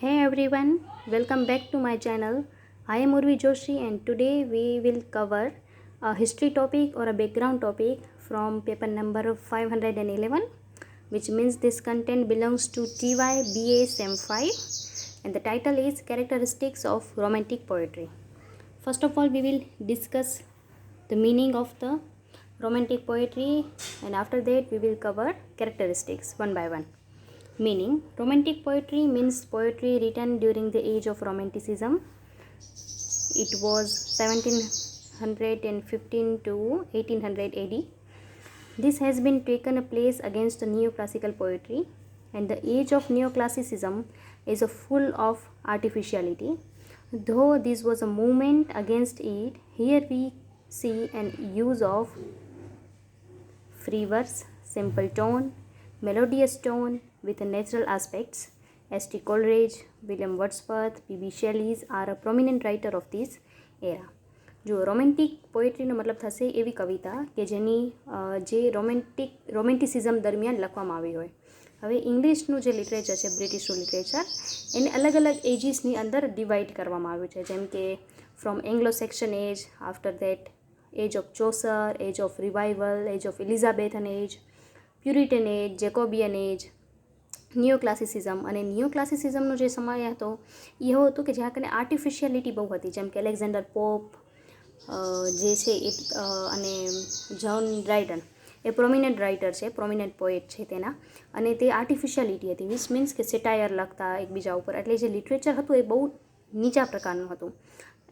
Hey everyone, welcome back to my channel. I am UrviJoshi and today we will cover a history topic or a background topic from paper number 511, which means this content belongs to TY BA Sem 5 and the title is Characteristics of Romantic Poetry. First of all, we will discuss the meaning of the romantic poetry and after that we will cover characteristics one by one. Meaning, romantic poetry means poetry written during the age of Romanticism. It was 1715 to 1800 AD. This has been taken place against neoclassical poetry, and the age of neoclassicism is full of artificiality. Though this was a movement against it, here we see an use of free verse, simple tone, melodious tone with natural aspects. S.T. Coleridge, William Wordsworth, P.B. Shelley are a prominent writer of this era. જો romantic પોએટ્રીનો મતલબ થશે એવી કવિતા કે જેની જે રોમેન્ટિસિઝમ દરમિયાન લખવામાં આવી હોય. હવે ઇંગ્લિશનું જે લિટરેચર છે, બ્રિટિશનું લિટરેચર, એને અલગ અલગ એજીસની અંદર ડિવાઈડ કરવામાં આવ્યું છે, જેમ કે from Anglo Saxon age, after that age of Chaucer, age of revival, age of Elizabethan age, Puritan age, Jacobean age, neoclassicism. અને નિયોક્લાસિસિઝમનો જે સમય હતો એ એવો હતો કે જ્યાં કને આર્ટિફિશિયાલિટી બહુ હતી, જેમ કે એલેક્ઝાન્ડર પોપ જે છે એ અને જ્હોન ડ્રાયડન એ પ્રોમિનન્ટ રાઇટર છે, પ્રોમિનન્ટ પોએટ છે તેના, અને તે આર્ટિફિશિયાલિટી હતી, વિચ મીન્સ કે સેટાયર લખતા એકબીજા ઉપર. એટલે જે લિટરેચર હતું એ બહુ નીચા પ્રકારનું હતું,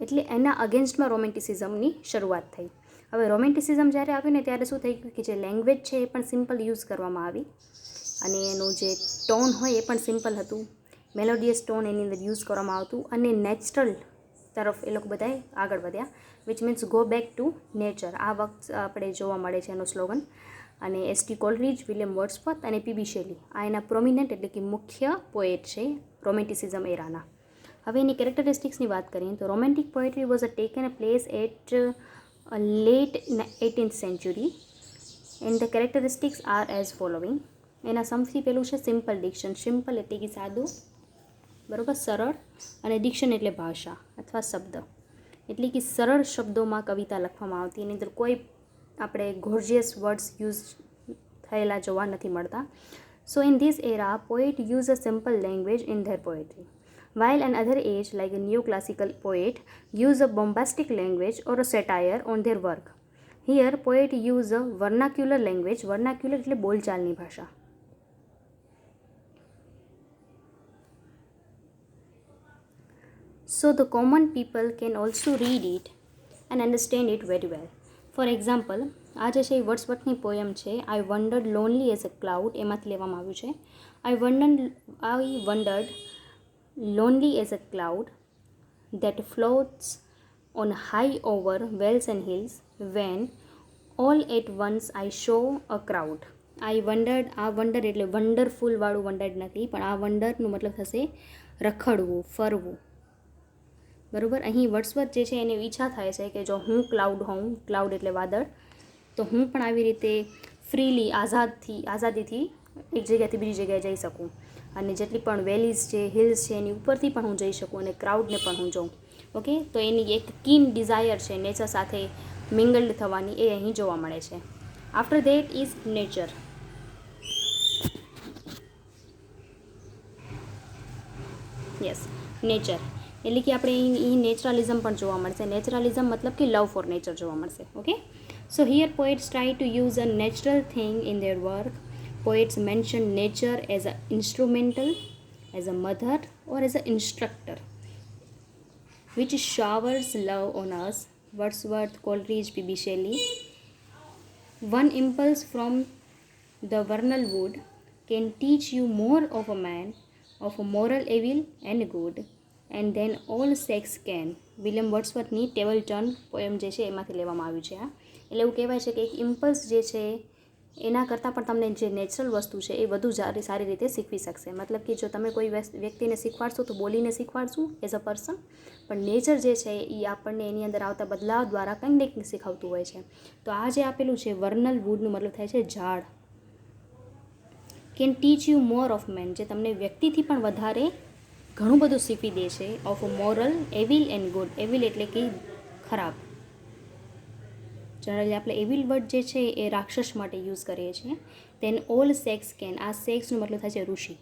એટલે એના અગેન્સ્ટમાં રોમેન્ટિસિઝમની શરૂઆત થઈ. હવે રોમેન્ટિસિઝમ જ્યારે આવ્યું ને ત્યારે શું થઈ ગયું કે જે લેંગ્વેજ છે એ પણ સિમ્પલ યુઝ કરવામાં આવી અને એનું જે ટોન હોય એ પણ સિમ્પલ હતું, મેલોડિયસ ટોન એની અંદર યુઝ કરવામાં આવતું અને નેચરલ તરફ એ લોકો બધાએ આગળ વધ્યા, which means go back to nature. આ વખત આપણે જોવા મળે છે એનો સ્લોગન. અને એસ.ટી. કોલરીજ, વિલિયમ વર્ડસવર્થ અને પી.બી. શેલી આ એના પ્રોમિનન્ટ એટલે કે મુખ્ય પોએટ છે રોમેન્ટિસિઝમ એરાના. હવે એની કેરેક્ટરિસ્ટિક્સની વાત કરીએ તો romantic poetry was taken place at late 18th century and the characteristics are as following. એના સૌથી પહેલું છે સિમ્પલ ડિક્શન. સિમ્પલ એટલે કે સાદું, બરાબર, સરળ, અને ડિક્શન એટલે ભાષા અથવા શબ્દ, એટલે કે સરળ શબ્દોમાં કવિતા લખવામાં આવતી. એની અંદર કોઈ આપણે ગોર્જિયસ વર્ડ્સ યુઝ થયેલા જોવા નથી મળતા. સો in this era poet use a simple language in their poetry, while another age like a neoclassical poet use a bombastic language or a satire on their work. Here poet use a vernacular language. Vernacular એટલે બોલચાલની ભાષા. So the common people can also read it and understand it very well. For example, આ જે છે એ વર્ડસવર્થની poem છે, I wandered lonely as a cloud, એમાંથી લેવામાં આવ્યું છે. I wandered lonely as a cloud that floats on high over vales and hills, when all at once I saw a crowd. I wondered, આ wonder એટલે wonderful વાળું wonder નથી, પણ આ વંડરનું મતલબ થશે રખડવું, ફરવું, બરાબર. અહીં વર્ડસવર્થ જે છે એને ઈચ્છા થાય છે કે જો હું ક્લાઉડ હોઉં, ક્લાઉડ એટલે વાદળ, તો હું પણ આવી રીતે ફ્રીલી આઝાદીથી એક જગ્યાથી બીજી જગ્યાએ જઈ શકું, અને જેટલી પણ વેલીઝ છે, હિલ્સ છે, એની ઉપરથી પણ હું જઈ શકું અને ક્રાઉડને પણ હું જોઉં. ઓકે, તો એની એક કીન ડિઝાયર છે નેચર સાથે મિંગલ્ડ થવાની, એ અહીં જોવા મળે છે. After that is nature. Yes, nature એટલે કે આપણે અહીં નેચરલિઝમ પણ જોવા મળશે. નેચરલિઝમ મતલબ કે લવ ફોર નેચર જોવા મળશે. Okay, so here poets try to use a natural thing in their work. Poets mention nature as an instrumental, as a mother, or as an instructor, which showers love on us. Wordsworth, Coleridge, P.B. Shelley. One impulse from the vernal wood can teach you more of a man, of a moral evil and good, and then all sex can. William વર્ડસવર્થની tables turned poem જે છે એમાંથી લેવામાં આવ્યું છે. એટલે એવું કહેવાય છે કે એક ઇમ્પલ્સ જે છે એના કરતાં પણ તમને જે નેચરલ વસ્તુ છે એ વધુ સારી રીતે શીખવી શકશે. મતલબ કે જો તમે કોઈ વ્યક્તિને શીખવાડશો તો બોલીને શીખવાડશું એઝ અ પર્સન, પણ નેચર જે છે એ આપણને એની અંદર આવતા બદલાવ દ્વારા કંઈક ને શીખવતું હોય છે. તો આ જે આપેલું છે વર્નલ વુડનું મતલબ થાય છે ઝાડ. Can teach you more of man, જે તમને વ્યક્તિથી પણ વધારે ઘણું બધું શીખવી દે છે of moral evil and good. Evil એટલે કે ખરાબ. જનરલી આપણે એવિલ વર્ડ જે છે એ રાક્ષસ માટે યુઝ કરીએ છીએ. ધેન ઓલ સેક્સ કેન, આ સેક્સનો મતલબ થાય છે ઋષિ.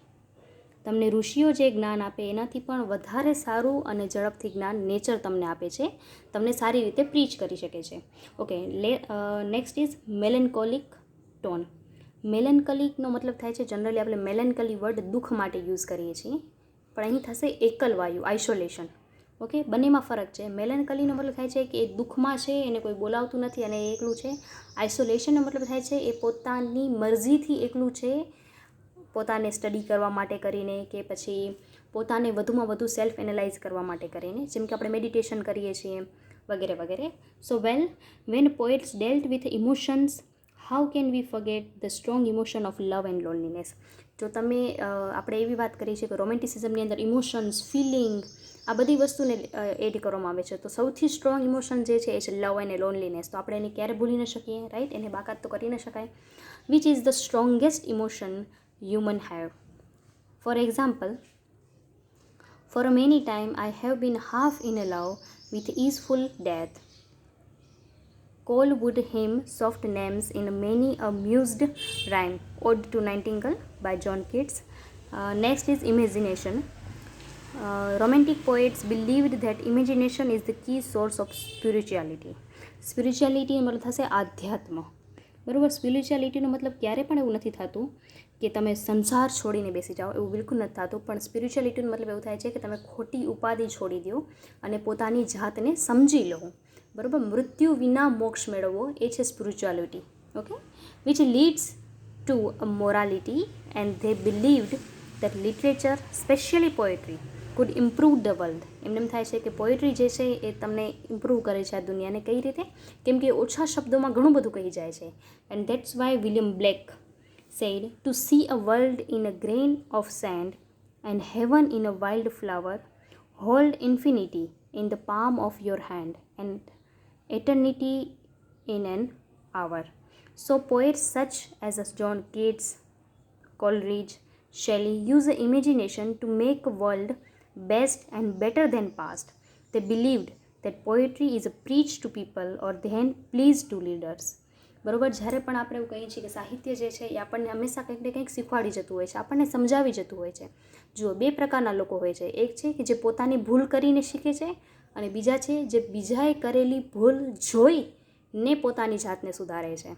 તમને ઋષિઓ જે જ્ઞાન આપે એનાથી પણ વધારે સારું અને ઝડપથી જ્ઞાન નેચર તમને આપે છે, તમને સારી રીતે પ્રીચ કરી શકે છે. Okay, next is melancholic tone. મેલેન્કલિકનો મતલબ થાય છે, જનરલી આપણે મેલેન્કલી વર્ડ દુઃખ માટે યુઝ કરીએ છીએ, પણ અહીં થશે એકલ વાયુ, આઇસોલેશન. ઓકે, બંનેમાં ફરક છે. મેલેન્કલીનો મતલબ થાય છે કે એ દુઃખમાં છે, એને કોઈ બોલાવતું નથી અને એ એકલું છે. આઇસોલેશનનો મતલબ થાય છે એ પોતાની મરજીથી એકલું છે, પોતાને સ્ટડી કરવા માટે કરીને કે પછી પોતાને વધુમાં વધુ સેલ્ફ એનાલાઇઝ કરવા માટે કરીને, જેમ કે આપણે મેડિટેશન કરીએ છીએ વગેરે વગેરે. So when poets dealt with emotions, how can we forget the strong emotion of love and loneliness. જો તમે આપણે એવી વાત કરીએ છીએ કે રોમેન્ટિસિઝમની અંદર ઇમોશન્સ, ફિલિંગ, આ બધી વસ્તુને એડ કરવામાં આવે છે, તો સૌથી સ્ટ્રોંગ ઇમોશન જે છે એ છે લવ અને લોનલીનેસ. તો આપણે એને ક્યારે ભૂલી ન શકીએ, રાઈટ? એને બાકાત તો કરી ન શકાય. Which is the strongest emotion human have. For example, for many time I have been half in love with easeful death. Call would hymn soft names in many a mused rhyme. Ode to Nightingale by John Keats. Next is imagination. Romantic poets believed that imagination is the key source of spirituality. Spirituality મતલબ થશે આધ્યાત્મ. બરાબર? સ્પિરિચ્યુઆલિટીનો મતલબ ક્યારે પણ એવું નથી થતું કે તમે સંસાર છોડીને બેસી જાઓ, એવું બિલકુલ નથી થતું. પણ સ્પિરિચ્યુઆલિટીનો મતલબ એવું થાય છે કે તમે ખોટી ઉપાધિ છોડી દો અને પોતાની જાતને સમજી લો. બરાબર? મૃત્યુ વિના મોક્ષ મેળવવો, એ છે spirituality. Okay, which leads to a morality and they believed that literature, specially poetry, could improve the world. એમને એમ થાય છે કે પોએટ્રી જે છે એ તમને ઇમ્પ્રૂવ કરે છે આ દુનિયાને. કઈ રીતે? કેમ કે ઓછા શબ્દોમાં ઘણું બધું કહી જાય છે. And that's Y William black said, to see a world in a grain of sand and heaven in a wild flower, hold infinity in the palm of your hand and eternity in an hour. So poets such as John Keats, Coleridge, Shelley use the imagination to make a world best and better than past. They believed that poetry is a preach to people or then please to leaders. બરાબર? જ્યારે પણ આપણે એવું કહીએ છીએ કે સાહિત્ય જે છે એ આપણને હંમેશા કંઈક ને કંઈક શીખવાડી જતું હોય છે, આપણને સમજાવી જતું હોય છે. જુઓ, બે પ્રકારના લોકો હોય છે. એક છે કે જે પોતાની ભૂલ કરીને શીખે છે અને બીજા છે જે બીજાએ કરેલી ભૂલ જોઈને પોતાની જાતને સુધારે છે.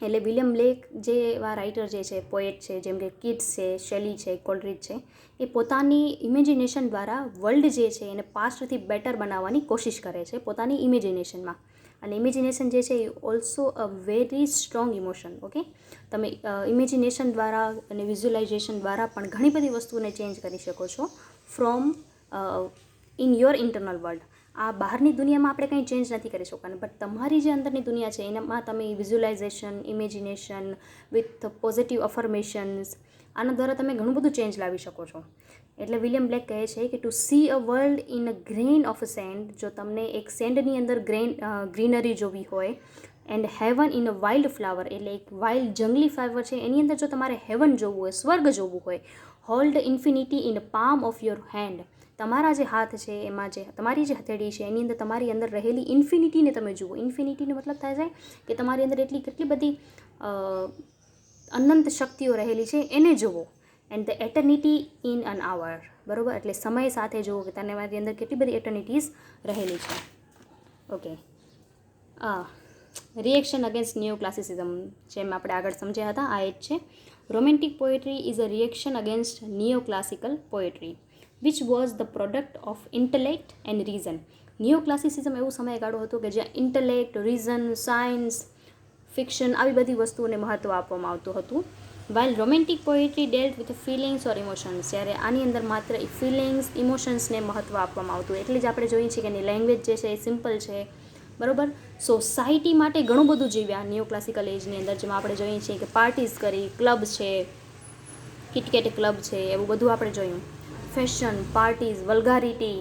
એટલે વિલિયમ બ્લેક જેવા રાઇટર જે છે, પોએટ છે, જેમ કે કિટ્સ છે, શેલી છે, કોલરીજ છે, એ પોતાની ઇમેજિનેશન દ્વારા વર્લ્ડ જે છે એને પાસ્ટથી બેટર બનાવવાની કોશિશ કરે છે પોતાની ઇમેજિનેશનમાં. અને ઇમેજિનેશન જે છે એ also a very strong emotion. Okay, તમે ઇમેજિનેશન દ્વારા અને વિઝ્યુલાઇઝેશન દ્વારા પણ ઘણી બધી વસ્તુને ચેન્જ કરી શકો છો from in your internal world. આ બહારની દુનિયામાં આપણે કંઈ ચેન્જ નથી કરી શકવાના, બટ તમારી જે અંદરની દુનિયા છે એનામાં તમે વિઝ્યુલાઇઝેશન, ઇમેજિનેશન વિથ પોઝિટિવ અફર્મેશન્સ, આના દ્વારા તમે ઘણું બધું ચેન્જ લાવી શકો છો. એટલે વિલિયમ બ્લેક કહે છે કે to see a world in a grain of a sand, જો તમને એક સેન્ડની અંદર ગ્રીનરી જોવી હોય, and heaven in a wild flower, એટલે એક વાઇલ્ડ જંગલી ફ્લાવર છે એની અંદર જો તમારે હેવન જોવું હોય, સ્વર્ગ જોવું હોય, hold infinity in a palm of your hand, તમારા જે હાથ છે એમાં જે તમારી જે હથેળી છે એની અંદર તમારી અંદર રહેલી ઇન્ફિનિટીને તમે જુઓ. ઇન્ફિનિટીનો મતલબ થાય છે કે તમારી અંદર કેટલી બધી અનંત શક્તિઓ રહેલી છે એને જુઓ. And the eternity in an hour. બરાબર? એટલે સમય સાથે જુઓ કે તમારી અંદર કેટલી બધી એટર્નિટીઝ રહેલી છે. Okay, reaction against new classicism, જેમ આપણે આગળ સમજ્યા હતા આ જ છે. Romantic poetry is a reaction against neo classical poetry which was the product of intellect and reason. New classicism એવું સમયગાળો હતો કે જ્યાં ઇન્ટેલેક્ટ, રીઝન, સાયન્સ, ફિક્શન આવી બધી વસ્તુઓને મહત્ત્વ આપવામાં આવતું હતું. while romantic poetry dealt with feelings or emotions, જ્યારે આની અંદર માત્ર ફિલિંગ્સ, ઇમોશન્સને મહત્ત્વ આપવામાં આવતું. એટલે જ આપણે જોઈએ છીએ કે એની લેંગ્વેજ જે છે એ સિમ્પલ છે. બરાબર? સોસાયટી માટે ઘણું બધું જીવ્યા ન્યૂ ક્લાસિકલ એજની અંદર, જેમાં આપણે જોઈએ છીએ કે પાર્ટીઝ કરી, ક્લબ છે, કિટકેટ ક્લબ છે, એવું બધું આપણે જોયું. ફેશન, પાર્ટીઝ, વલ્ગારિટી,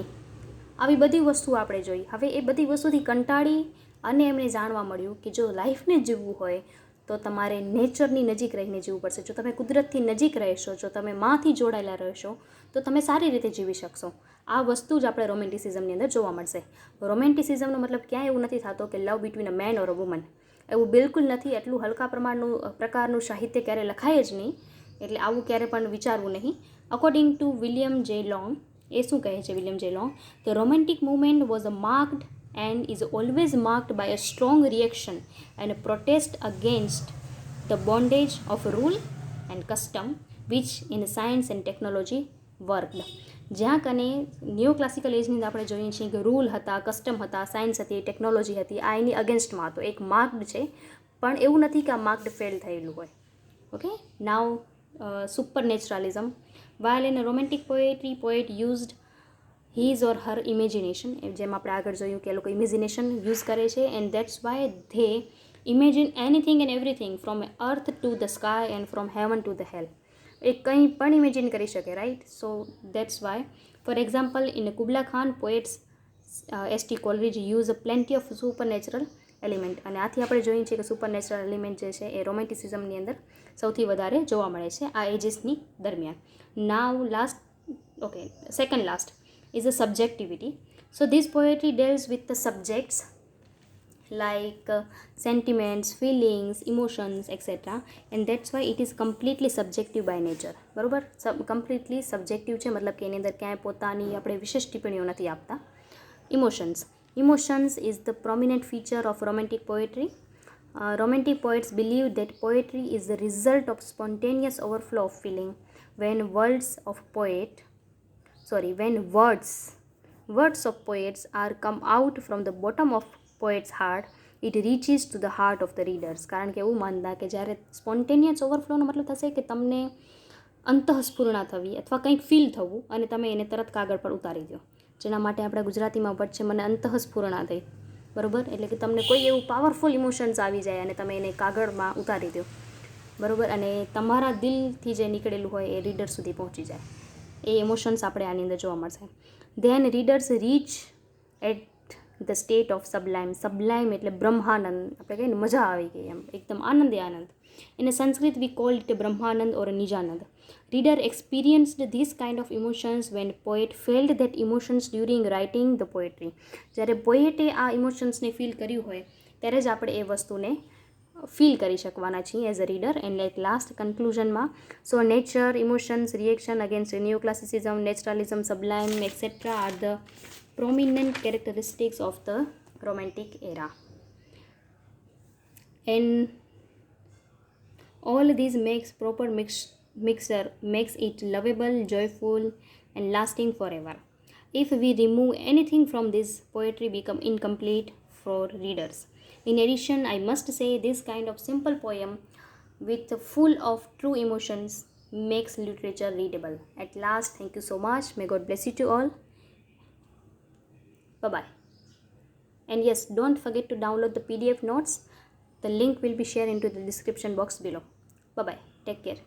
આવી બધી વસ્તુ આપણે જોઈ. હવે એ બધી વસ્તુથી કંટાળી અને એમને જાણવા મળ્યું કે જો લાઈફને જીવવું હોય તો તમારે નેચરની નજીક રહીને જીવવું પડશે. જો તમે કુદરતથી નજીક રહેશો, જો તમે માંથી જોડાયેલા રહેશો, તો તમે સારી રીતે જીવી શકશો. આ વસ્તુ જ આપણે રોમેન્ટિસિઝમની અંદર જોવા મળશે. રોમેન્ટિસિઝમનો મતલબ ક્યાંય એવું નથી થતો કે love between a man or a woman. એવું બિલકુલ નથી. એટલું હલકા પ્રકારનું સાહિત્ય ક્યારે લખાય જ નહીં, એટલે આવું ક્યારે પણ વિચારવું નહીં. અકોર્ડિંગ ટુ વિલિયમ જે લોંગ, એ શું કહે છે વિલિયમ જે long? The romantic movement was a marked and is always marked by a strong reaction and a protest against the bondage of rule and custom which in science and technology worked. જ્યાં કને new classical એજની અંદર આપણે જોઈએ છીએ કે rule હતા, custom હતા, science હતી, ટેકનોલોજી હતી, આ એની અગેન્સ્ટમાં હતો. એક માર્કડ છે, પણ એવું નથી કે આ માર્કડ ફેલ થયેલું હોય. Okay, now super naturalism. while in a romantic poetry poet used his or her imagination, જેમ આપણે આગળ જોયું કે એ લોકો ઇમેજિનેશન યુઝ કરે છે, and that's why they imagine anything and everything from earth to the sky and from heaven to the hell. એ કંઈ પણ ઇમેજિન કરી શકે, right? So that's why, for example, in Kubla Khan poets S T. Coleridge use a plenty of super natural element. અને આથી આપણે જોઈએ છીએ કે સુપર નેચરલ એલિમેન્ટ જે છે એ રોમેન્ટિસિઝમની અંદર સૌથી વધારે જોવા મળે છે આ એજીસની દરમિયાન. Now last, okay, second last is a subjectivity. So this poetry deals with the subjects like sentiments, feelings, emotions, etc. And that's why it is completely subjective by nature. બરોબર? કમ્પ્લીટલી સબ્જેક્ટિવ છે, મતલબ કે એની અંદર ક્યાંય પોતાની આપણે વિશેષ ટિપ્પણીઓ નથી આપતા. Emotions is the prominent feature of romantic poetry. Romantic poets believe that poetry is the result of spontaneous overflow of feeling. When words of poets are come out from the bottom of poet's heart, it reaches to the heart of the readers. કારણ કે એવું માનતા કે જ્યારે spontaneous ઓવરફ્લોનો મતલબ થશે કે તમને અંતઃસ્ફૂર્ણા થવી અથવા કંઈક ફીલ થવું અને તમે એને તરત કાગળ પર ઉતારી દો, જેના માટે આપણે ગુજરાતીમાં વર્ડ છે મને અંતઃસ્ફૂર્ણા થઈ. બરાબર? એટલે કે તમને કોઈ એવું પાવરફુલ ઇમોશન્સ આવી જાય અને તમે એને કાગળમાં ઉતારી દો. બરાબર? અને તમારા દિલથી જે નીકળેલું હોય એ રીડર સુધી પહોંચી જાય. એ ઇમોશન્સ આપણે આની અંદર જોવા મળશે. Then readers reach at the state of sublime. Sublime એટલે બ્રહ્માનંદ. આપણે કહીએ ને મજા આવી ગઈ, એમ એકદમ આનંદે આનંદ. In Sanskrit V call it Brahmanand or Nijanand. Reader experienced this kind of emotions when poet felt that emotions during writing the poetry. જ્યારે પોએટે આ ઇમોશન્સને ફીલ કર્યું હોય ત્યારે જ આપણે એ વસ્તુને ફીલ કરી શકવાના છીએ as a reader. And like last કન્ક્લુઝનમાં, so nature, emotions, reaction against new classicism, naturalism, sublime etcetera are the prominent characteristics of the romantic era. And all these makes proper mixture makes it lovable, joyful and lasting forever. If we remove anything from this, poetry become incomplete for readers. In addition, I must say this kind of simple poem with full of true emotions makes literature readable. At last, thank you so much. May God bless you to all. Bye-bye. And yes, don't forget to download the PDF notes. The link will be shared into the description box below. Bye-bye. Take care.